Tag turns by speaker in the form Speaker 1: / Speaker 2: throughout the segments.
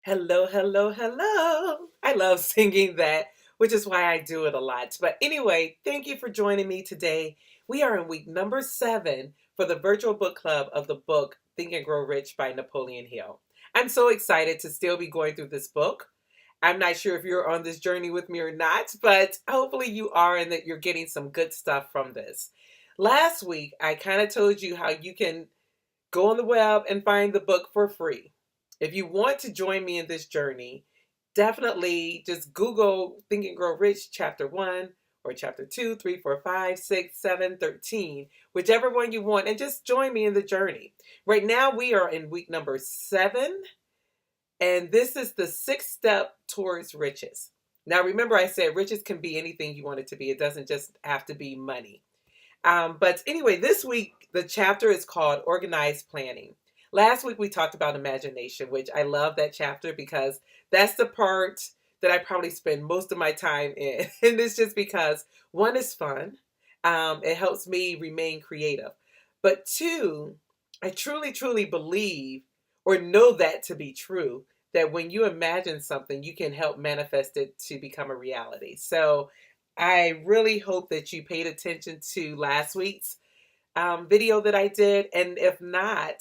Speaker 1: Hello, hello, hello. I love singing that, which is why I do it a lot. But anyway, thank you for joining me today. We are in week number 7 for the virtual book club of the book Think and Grow Rich by Napoleon Hill. I'm so excited to still be going through this book. I'm not sure if you're on this journey with me or not, but hopefully you are and that you're getting some good stuff from this. Last week, I kind of told you how you can go on the web and find the book for free. If you want to join me in this journey, definitely just Google Think and Grow Rich Chapter 1 or Chapter 2, 3, 4, 5, 6, 7, 13, whichever one you want, and just join me in the journey. Right now, we are in week number 7, and this is the 6th step towards riches. Now, remember, I said riches can be anything you want it to be, it doesn't just have to be money. But anyway, this week the chapter is called Organized Planning. Last week we talked about imagination, which I love that chapter because that's the part that I probably spend most of my time in. And it's just because one is fun, it helps me remain creative. But two, I truly, truly believe or know that to be true that when you imagine something, you can help manifest it to become a reality. So I really hope that you paid attention to last week's video that I did. And if not,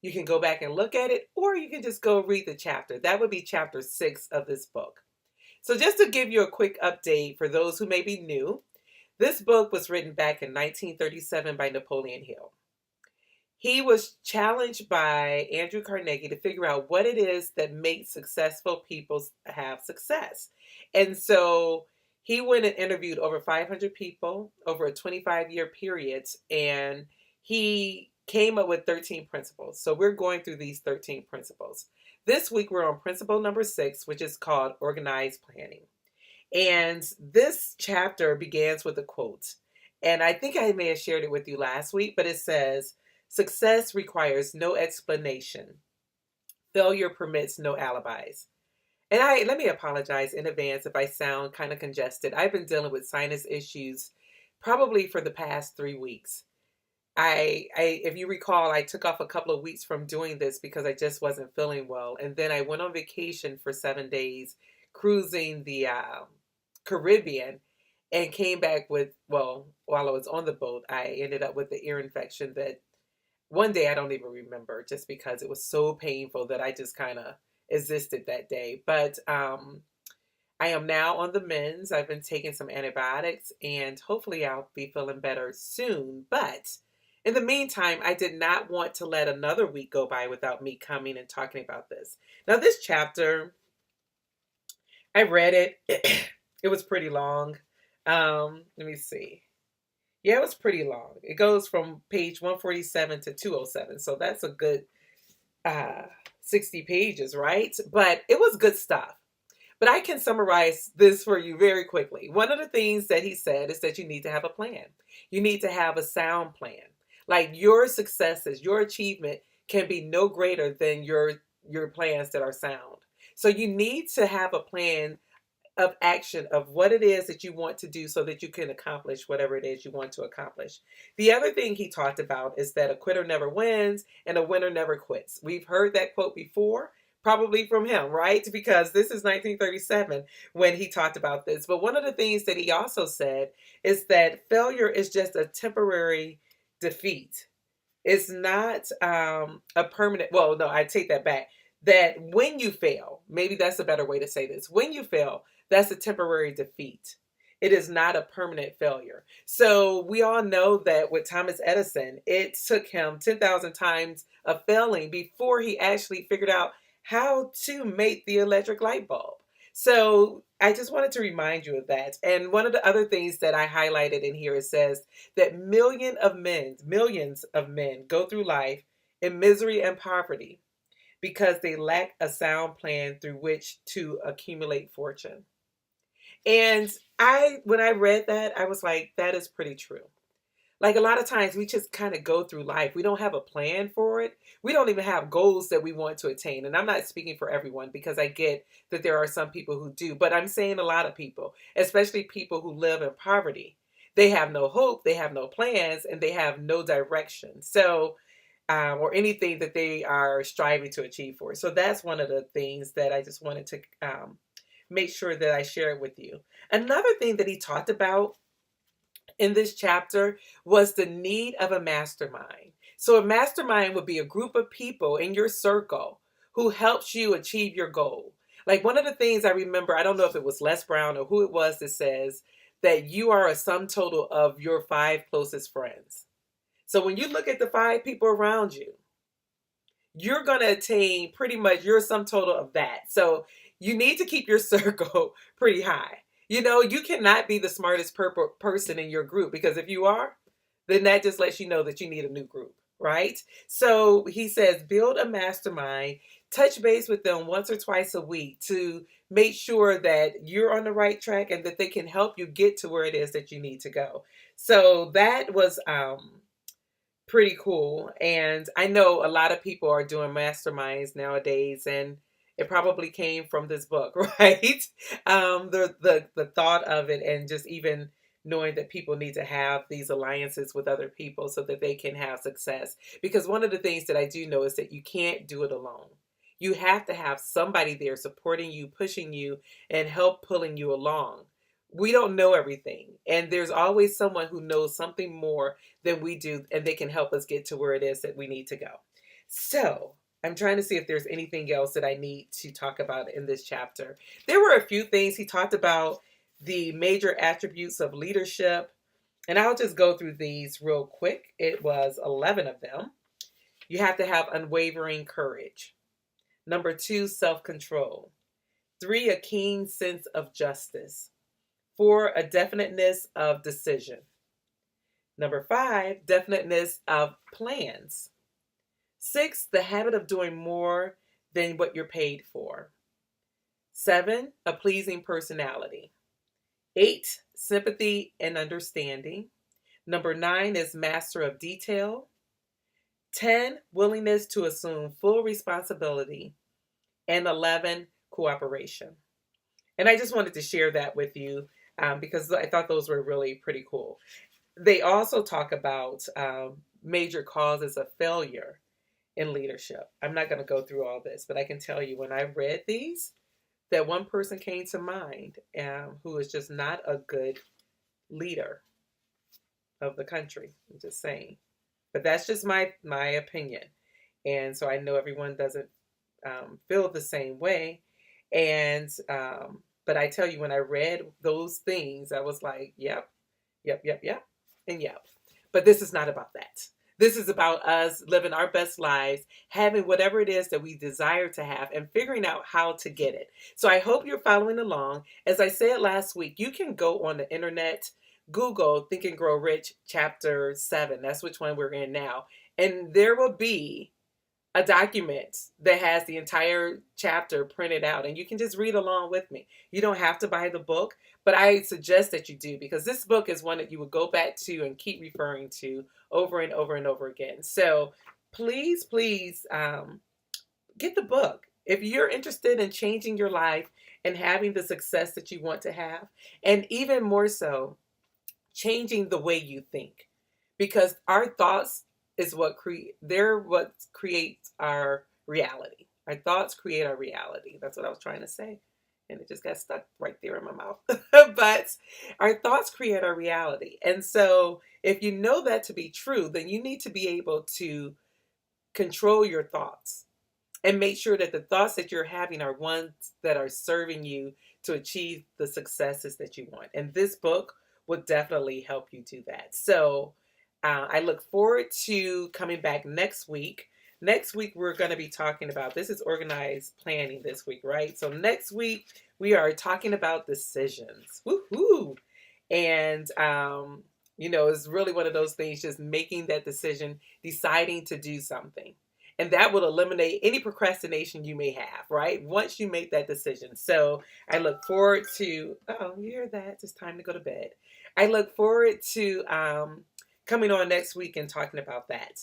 Speaker 1: you can go back and look at it, or you can just go read the chapter. That would be chapter 6 of this book. So, just to give you a quick update for those who may be new, this book was written back in 1937 by Napoleon Hill. He was challenged by Andrew Carnegie to figure out what it is that makes successful people have success. And so he went and interviewed over 500 people over a 25-year period, and he came up with 13 principles. So we're going through these 13 principles. This week we're on principle number 6, which is called organized planning. And this chapter begins with a quote. And I think I may have shared it with you last week, but it says, "Success requires no explanation. Failure permits no alibis." And let me apologize in advance if I sound kind of congested. I've been dealing with sinus issues probably for the past 3 weeks. If you recall, I took off a couple of weeks from doing this because I just wasn't feeling well. And then I went on vacation for 7 days, cruising the Caribbean, and came back with, well, while I was on the boat, I ended up with the ear infection that one day I don't even remember just because it was so painful that I just kind of existed that day. But I am now on the mends. I've been taking some antibiotics and hopefully I'll be feeling better soon. But in the meantime, I did not want to let another week go by without me coming and talking about this. Now, this chapter, I read it. It was pretty long. Let me see. Yeah, it was pretty long. It goes from page 147 to 207. So that's a good uh, 60 pages, right? But it was good stuff. But I can summarize this for you very quickly. One of the things that he said is that you need to have a plan. You need to have a sound plan. Like your successes, your achievement can be no greater than your plans that are sound. So you need to have a plan of action of what it is that you want to do so that you can accomplish whatever it is you want to accomplish. The other thing he talked about is that a quitter never wins and a winner never quits. We've heard that quote before, probably from him, right? Because this is 1937 when he talked about this. But one of the things that he also said is that failure is just a temporary defeat. It's not a permanent, well, no, I take that back. That when you fail, maybe that's a better way to say this. When you fail, that's a temporary defeat. It is not a permanent failure. So we all know that with Thomas Edison, it took him 10,000 times of failing before he actually figured out how to make the electric light bulb. So I just wanted to remind you of that. And one of the other things that I highlighted in here, it says that millions of men go through life in misery and poverty because they lack a sound plan through which to accumulate fortune. And when I read that, I was like, that is pretty true. Like a lot of times we just kind of go through life. We don't have a plan for it. We don't even have goals that we want to attain. And I'm not speaking for everyone because I get that there are some people who do, but I'm saying a lot of people, especially people who live in poverty. They have no hope, they have no plans, and they have no direction. So or anything that they are striving to achieve for. So that's one of the things that I just wanted to make sure that I share it with you. Another thing that he talked about in this chapter was the need of a mastermind. So, a mastermind would be a group of people in your circle who helps you achieve your goal. Like one of the things I remember, I don't know if it was Les Brown or who it was that says that you are a sum total of your 5 closest friends. So, when you look at the 5 people around you, you're going to attain pretty much your sum total of that. So you need to keep your circle pretty high. You know, you cannot be the smartest person in your group, because if you are, then that just lets you know that you need a new group, right? So he says, build a mastermind, touch base with them once or twice a week to make sure that you're on the right track and that they can help you get to where it is that you need to go. So that was pretty cool. And I know a lot of people are doing masterminds nowadays, and it probably came from this book, right? The thought of it, and just even knowing that people need to have these alliances with other people so that they can have success. Because one of the things that I do know is that you can't do it alone. You have to have somebody there supporting you, pushing you, and help pulling you along. We don't know everything, and there's always someone who knows something more than we do, and they can help us get to where it is that we need to go. So, I'm trying to see if there's anything else that I need to talk about in this chapter. There were a few things he talked about, the major attributes of leadership, and I'll just go through these real quick. It was 11 of them. You have to have unwavering courage. Number 2, self-control. 3, a keen sense of justice. 4, a definiteness of decision. Number 5, definiteness of plans. 6, the habit of doing more than what you're paid for. 7, a pleasing personality. 8, sympathy and understanding. Number 9 is master of detail. 10, willingness to assume full responsibility. And 11, cooperation. And I just wanted to share that with you because I thought those were really pretty cool. They also talk about major causes of failure in leadership. I'm not going to go through all this, but I can tell you when I read these, that one person came to mind who is just not a good leader of the country. I'm just saying. But that's just my opinion. And so I know everyone doesn't feel the same way. And but I tell you, when I read those things, I was like, yep, yep, yep, yep, and yep. But this is not about that. This is about us living our best lives, having whatever it is that we desire to have, and figuring out how to get it. So I hope you're following along. As I said last week, you can go on the internet, Google Think and Grow Rich Chapter 7. That's which one we're in now. And there will be a document that has the entire chapter printed out, and you can just read along with me. You don't have to buy the book, but I suggest that you do, because this book is one that you would go back to and keep referring to over and over and over again. So please, please get the book. If you're interested in changing your life and having the success that you want to have, and even more so, changing the way you think, because our thoughts is what creates our reality. Our thoughts create our reality. That's what I was trying to say, and it just got stuck right there in my mouth. But our thoughts create our reality, and so if you know that to be true, then you need to be able to control your thoughts and make sure that the thoughts that you're having are ones that are serving you to achieve the successes that you want. And this book will definitely help you do that. So I look forward to coming back next week. Next week, we're going to be talking about, this is organized planning this week, right? So next week, we are talking about decisions. Woohoo! And, it's really one of those things, just making that decision, deciding to do something. And that will eliminate any procrastination you may have, right? Once you make that decision. So I look forward to, you hear that? It's time to go to bed. I look forward to coming on next week and talking about that.